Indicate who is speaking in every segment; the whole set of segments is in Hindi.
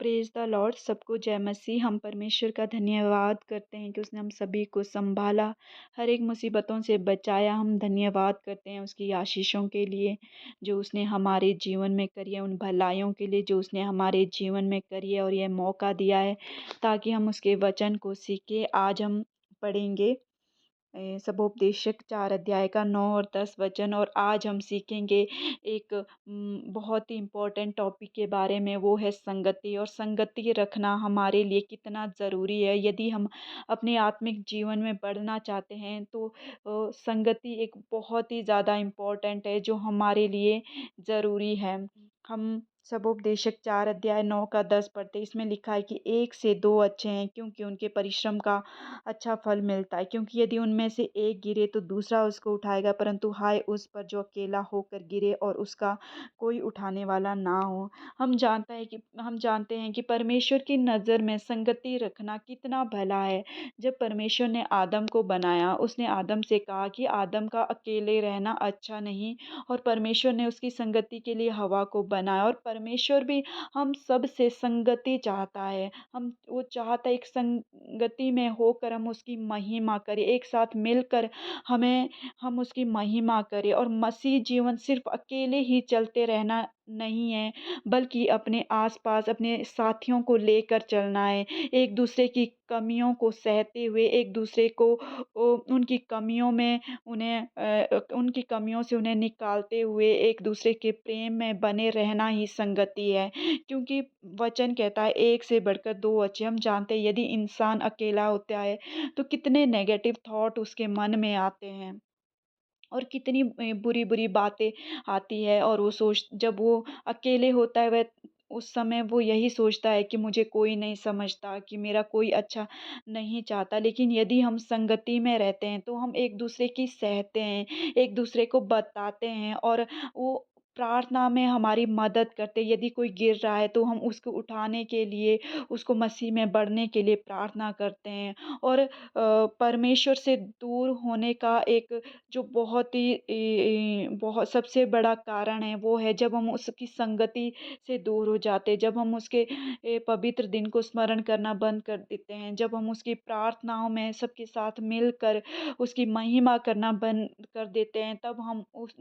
Speaker 1: Praise the Lord. सबको जय मसीह। हम परमेश्वर का धन्यवाद करते हैं कि उसने हम सभी को संभाला, हर एक मुसीबतों से बचाया। हम धन्यवाद करते हैं उसकी आशीषों के लिए जो उसने हमारे जीवन में करी है, उन भलाइयों के लिए जो उसने हमारे जीवन में करी है और यह मौका दिया है ताकि हम उसके वचन को सीखें। आज हम पढ़ेंगे सबोपदेशक 4 अध्याय का 9 और 10 वचन। और आज हम सीखेंगे एक बहुत ही इम्पोर्टेंट टॉपिक के बारे में, वो है संगति। और संगति रखना हमारे लिए कितना ज़रूरी है। यदि हम अपने आत्मिक जीवन में बढ़ना चाहते हैं तो संगति एक बहुत ही ज़्यादा इम्पोर्टेंट है जो हमारे लिए ज़रूरी है। हम सबोपदेशक 4 अध्याय 9 का 10 पढ़ते। इसमें लिखा है कि एक से दो अच्छे हैं क्योंकि उनके परिश्रम का अच्छा फल मिलता है, क्योंकि यदि उनमें से एक गिरे तो दूसरा उसको उठाएगा, परंतु हाय उस पर जो अकेला होकर गिरे और उसका कोई उठाने वाला ना हो। हम जानते हैं कि परमेश्वर की नज़र में संगति रखना कितना भला है। जब परमेश्वर ने आदम को बनाया, उसने आदम से कहा कि आदम का अकेले रहना अच्छा नहीं, और परमेश्वर ने उसकी संगति के लिए हवा को बनाया। और परमेश्वर भी हम सब से संगति चाहता है। वो चाहता है एक संगति में होकर हम उसकी महिमा करें, एक साथ मिलकर हम उसकी महिमा करें। और मसीह जीवन सिर्फ अकेले ही चलते रहना नहीं है, बल्कि अपने आसपास अपने साथियों को लेकर चलना है। एक दूसरे की कमियों को सहते हुए, एक दूसरे को उनकी कमियों में उनकी कमियों से उन्हें निकालते हुए एक दूसरे के प्रेम में बने रहना ही संगति है। क्योंकि वचन कहता है एक से बढ़कर दो अच्छे। हम जानते हैं यदि इंसान अकेला होता है तो कितने नेगेटिव थॉट उसके मन में आते हैं और कितनी बुरी बुरी बातें आती है। और जब वो अकेले होता है, वह उस समय वो यही सोचता है कि मुझे कोई नहीं समझता, कि मेरा कोई अच्छा नहीं चाहता। लेकिन यदि हम संगति में रहते हैं तो हम एक दूसरे की सहते हैं, एक दूसरे को बताते हैं, और वो प्रार्थना में हमारी मदद करते हैं। यदि कोई गिर रहा है तो हम उसको उठाने के लिए, उसको मसीह में बढ़ने के लिए प्रार्थना करते हैं। और परमेश्वर से दूर होने का एक जो बहुत ही बहुत सबसे बड़ा कारण है, वो है जब हम उसकी संगति से दूर हो जाते हैं, जब हम उसके पवित्र दिन को स्मरण करना बंद कर देते हैं, जब हम उसकी प्रार्थनाओं में सबके साथ मिलकर उसकी महिमा करना बंद कर देते हैं, तब हम उस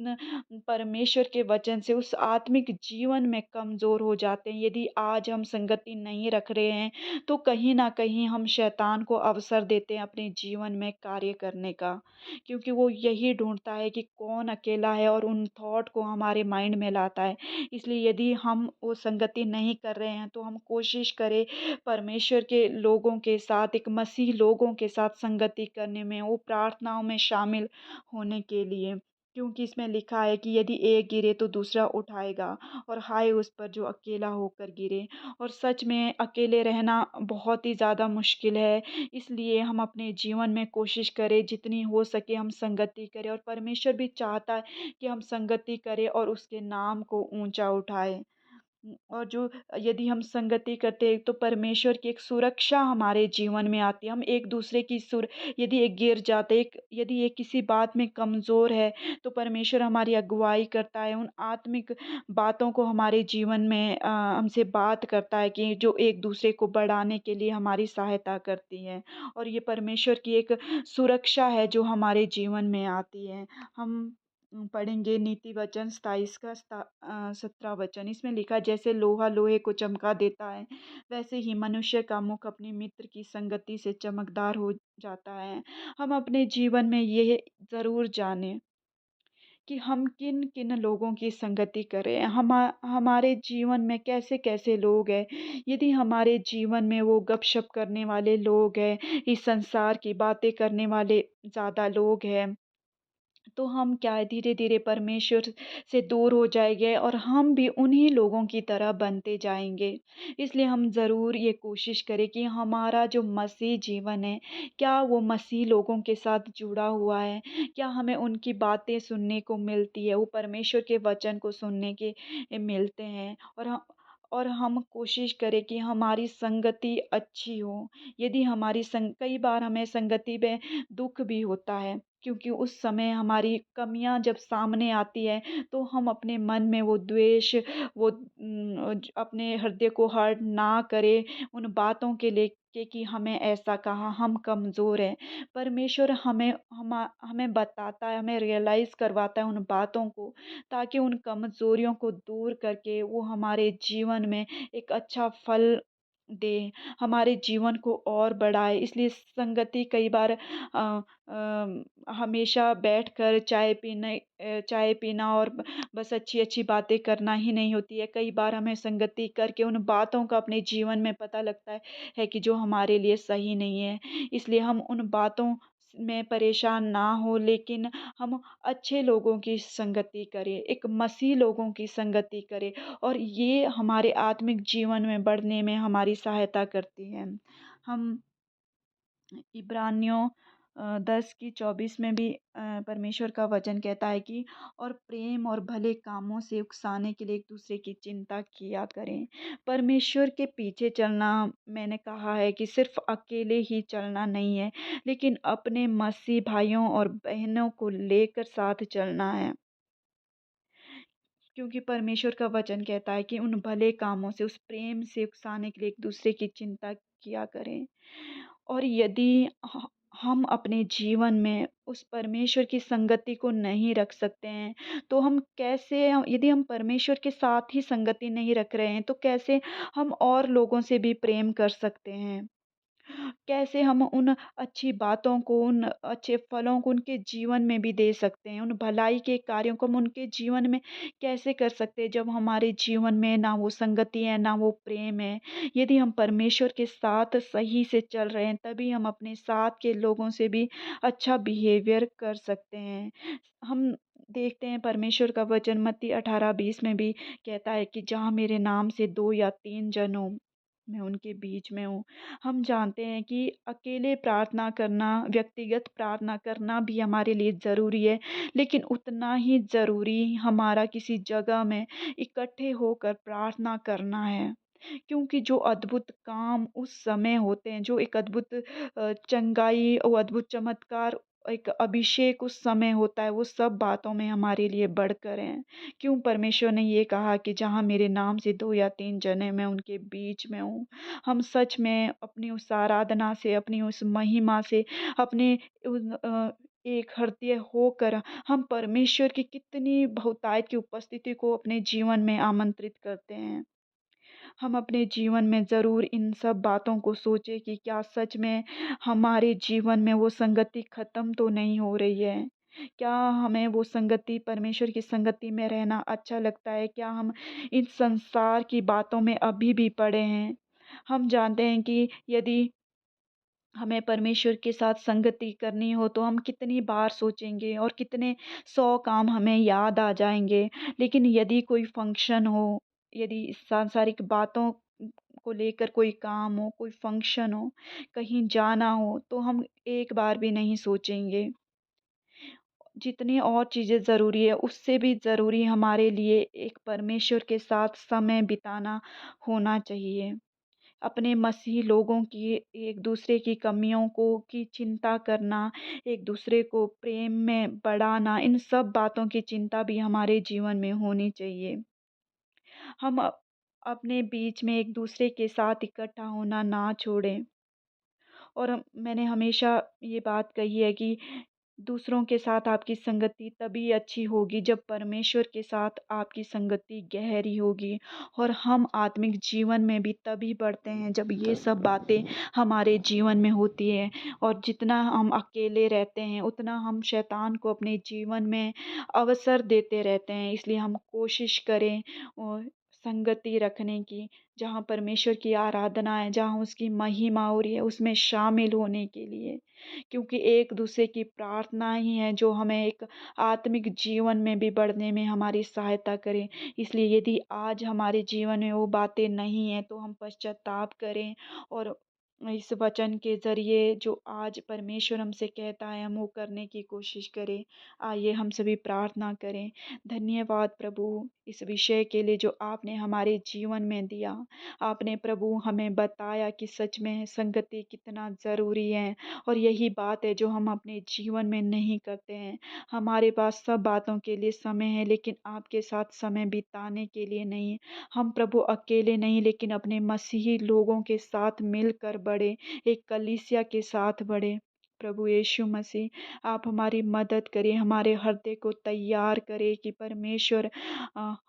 Speaker 1: परमेश्वर के वचन से उस आत्मिक जीवन में कमज़ोर हो जाते हैं। यदि आज हम संगति नहीं रख रहे हैं तो कहीं न कहीं हम शैतान को अवसर देते हैं अपने जीवन में कार्य करने का, क्योंकि वो यही ढूँढता है कि कौन अकेला है और उन थॉट को हमारे माइंड में लाता है। इसलिए यदि हम वो संगति नहीं कर रहे हैं तो हम कोशिश करें परमेश्वर के लोगों के साथ, एक मसीह लोगों के साथ संगति करने में, वो प्रार्थनाओं में शामिल होने के लिए। क्योंकि इसमें लिखा है कि यदि एक गिरे तो दूसरा उठाएगा, और हाय उस पर जो अकेला होकर गिरे। और सच में अकेले रहना बहुत ही ज़्यादा मुश्किल है। इसलिए हम अपने जीवन में कोशिश करें जितनी हो सके हम संगति करें, और परमेश्वर भी चाहता है कि हम संगति करें और उसके नाम को ऊंचा उठाएं। और जो यदि हम संगति करते हैं तो परमेश्वर की एक सुरक्षा हमारे जीवन में आती है। हम एक दूसरे की यदि एक गिर जाते, एक यदि एक किसी बात में कमज़ोर है, तो परमेश्वर हमारी अगुवाई करता है, उन आत्मिक बातों को हमारे जीवन में हमसे बात करता है कि जो एक दूसरे को बढ़ाने के लिए हमारी सहायता करती है। और ये परमेश्वर की एक सुरक्षा है जो हमारे जीवन में आती है। हम पढ़ेंगे नीति वचन 27 का 17 वचन। इसमें लिखा है, जैसे लोहा लोहे को चमका देता है, वैसे ही मनुष्य का मुख अपने मित्र की संगति से चमकदार हो जाता है। हम अपने जीवन में ये ज़रूर जानें कि हम किन किन लोगों की संगति करें, हमारे जीवन में कैसे कैसे लोग हैं। यदि हमारे जीवन में वो गपशप करने वाले लोग हैं, इस संसार की बातें करने वाले ज़्यादा लोग हैं, तो हम क्या है धीरे धीरे परमेश्वर से दूर हो जाएंगे और हम भी उन्हीं लोगों की तरह बनते जाएंगे। इसलिए हम ज़रूर ये कोशिश करें कि हमारा जो मसीह जीवन है, क्या वो मसीह लोगों के साथ जुड़ा हुआ है, क्या हमें उनकी बातें सुनने को मिलती है, वो परमेश्वर के वचन को सुनने के मिलते हैं। और हम कोशिश करें कि हमारी संगति अच्छी हो। यदि हमारी कई बार हमें संगति में दुःख भी होता है, क्योंकि उस समय हमारी कमियाँ जब सामने आती है, तो हम अपने मन में वो द्वेष, वो अपने हृदय को हर्ट ना करें उन बातों के लेके कि हमें ऐसा कहा, हम कमज़ोर हैं। परमेश्वर हमें बताता है, हमें रियलाइज़ करवाता है उन बातों को, ताकि उन कमज़ोरियों को दूर करके वो हमारे जीवन में एक अच्छा फल दे, हमारे जीवन को और बढ़ाए। इसलिए संगति कई बार हमेशा बैठकर चाय पीना और बस अच्छी-अच्छी बातें करना ही नहीं होती है। कई बार हमें संगति करके उन बातों का अपने जीवन में पता लगता है कि जो हमारे लिए सही नहीं है। इसलिए हम उन बातों में परेशान ना हों, लेकिन हम अच्छे लोगों की संगति करें, एक मसीह लोगों की संगति करें, और ये हमारे आत्मिक जीवन में बढ़ने में हमारी सहायता करती है। हम इब्रानियों 10 की 24 में भी परमेश्वर का वचन कहता है कि और प्रेम और भले कामों से उकसाने के लिए एक दूसरे की चिंता किया करें। परमेश्वर के पीछे चलना, मैंने कहा है कि सिर्फ अकेले ही चलना नहीं है, लेकिन अपने मसीह भाइयों और बहनों को लेकर साथ चलना है। क्योंकि परमेश्वर का वचन कहता है कि उन भले कामों से, उस प्रेम से उकसाने के लिए एक दूसरे की चिंता किया करें। और यदि हम अपने जीवन में उस परमेश्वर की संगति को नहीं रख सकते हैं, तो हम कैसे, यदि हम परमेश्वर के साथ ही संगति नहीं रख रहे हैं, तो कैसे हम और लोगों से भी प्रेम कर सकते हैं? कैसे हम उन अच्छी बातों को, उन अच्छे फलों को उनके जीवन में भी दे सकते हैं, उन भलाई के कार्यों को हम उनके जीवन में कैसे कर सकते हैं, जब हमारे जीवन में ना वो संगति है, ना वो प्रेम है। यदि हम परमेश्वर के साथ सही से चल रहे हैं, तभी हम अपने साथ के लोगों से भी अच्छा बिहेवियर कर सकते हैं। हम देखते हैं परमेश्वर का वचन मत्ती 18:20 में भी कहता है कि जहाँ मेरे नाम से 2 या 3 जन हों, मैं उनके बीच में हूँ। हम जानते हैं कि अकेले प्रार्थना करना, व्यक्तिगत प्रार्थना करना भी हमारे लिए ज़रूरी है, लेकिन उतना ही ज़रूरी हमारा किसी जगह में इकट्ठे होकर प्रार्थना करना है। क्योंकि जो अद्भुत काम उस समय होते हैं, जो एक अद्भुत चंगाई, वो अद्भुत चमत्कार, एक अभिषेक उस समय होता है, वो सब बातों में हमारे लिए बढ़कर हैं। क्यों परमेश्वर ने ये कहा कि जहाँ मेरे नाम से 2 या 3 जन हैं, मैं उनके बीच में हूँ। हम सच में अपनी उस आराधना से, अपनी उस महिमा से, अपने एक हृदय होकर हम परमेश्वर की कितनी बहुतायत की उपस्थिति को अपने जीवन में आमंत्रित करते हैं। हम अपने जीवन में ज़रूर इन सब बातों को सोचें कि क्या सच में हमारे जीवन में वो संगति ख़त्म तो नहीं हो रही है? क्या हमें वो संगति, परमेश्वर की संगति में रहना अच्छा लगता है? क्या हम इन संसार की बातों में अभी भी पड़े हैं? हम जानते हैं कि यदि हमें परमेश्वर के साथ संगति करनी हो, तो हम कितनी बार सोचेंगे और कितने 100 काम हमें याद आ जाएँगे। लेकिन यदि कोई फ़ंक्शन हो, यदि सांसारिक बातों को लेकर कोई काम हो, कोई फ़ंक्शन हो, कहीं जाना हो, तो हम एक बार भी नहीं सोचेंगे। जितनी और चीज़ें ज़रूरी है, उससे भी ज़रूरी हमारे लिए एक परमेश्वर के साथ समय बिताना होना चाहिए। अपने मसीही लोगों की, एक दूसरे की कमियों को की चिंता करना, एक दूसरे को प्रेम में बढ़ाना, इन सब बातों की चिंता भी हमारे जीवन में होनी चाहिए। हम अपने बीच में एक दूसरे के साथ इकट्ठा होना ना छोड़ें। और मैंने हमेशा ये बात कही है कि दूसरों के साथ आपकी संगति तभी अच्छी होगी जब परमेश्वर के साथ आपकी संगति गहरी होगी, और हम आत्मिक जीवन में भी तभी बढ़ते हैं जब ये सब बातें हमारे जीवन में होती है। और जितना हम अकेले रहते हैं, उतना हम शैतान को अपने जीवन में अवसर देते रहते हैं। इसलिए हम कोशिश करें और संगति रखने की, जहाँ परमेश्वर की आराधना है, जहाँ उसकी महिमा हो रही है, उसमें शामिल होने के लिए। क्योंकि एक दूसरे की प्रार्थना ही है जो हमें एक आत्मिक जीवन में भी बढ़ने में हमारी सहायता करे। इसलिए यदि आज हमारे जीवन में वो बातें नहीं हैं, तो हम पश्चाताप करें और इस वचन के ज़रिए जो आज परमेश्वर हमसे कहता है हम वो करने की कोशिश करें। आइए हम सभी प्रार्थना करें। धन्यवाद प्रभु इस विषय के लिए जो आपने हमारे जीवन में दिया। आपने प्रभु हमें बताया कि सच में संगति कितना ज़रूरी है और यही बात है जो हम अपने जीवन में नहीं करते हैं। हमारे पास सब बातों के लिए समय है लेकिन आपके साथ समय बिताने के लिए नहीं। हम प्रभु अकेले नहीं लेकिन अपने मसीही लोगों के साथ मिलकर बढ़े, एक कलीसिया के साथ बढ़े। प्रभु यीशु मसीह आप हमारी मदद करिए, हमारे हृदय को तैयार करें कि परमेश्वर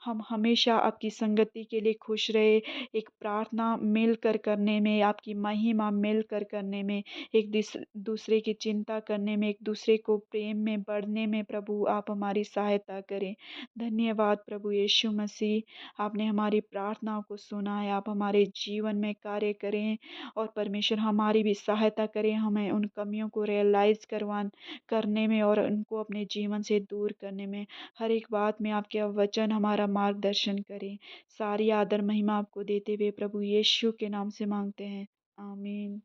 Speaker 1: हम हमेशा आपकी संगति के लिए खुश रहे, एक प्रार्थना मिलकर करने में, आपकी महिमा मिलकर करने में, एक दूसरे की चिंता करने में, एक दूसरे को प्रेम में बढ़ने में प्रभु आप हमारी सहायता करें। धन्यवाद प्रभु यीशु मसीह आपने हमारी प्रार्थनाओं को सुना है। आप हमारे जीवन में कार्य करें और परमेश्वर हमारी भी सहायता करें, हमें उन कमियों को रियलाइज़ करने में और उनको अपने जीवन से दूर करने में। हर एक बात में आपके वचन हमारा मार्गदर्शन करें। सारी आदर महिमा आपको देते हुए प्रभु यीशु के नाम से माँगते हैं। आमीन।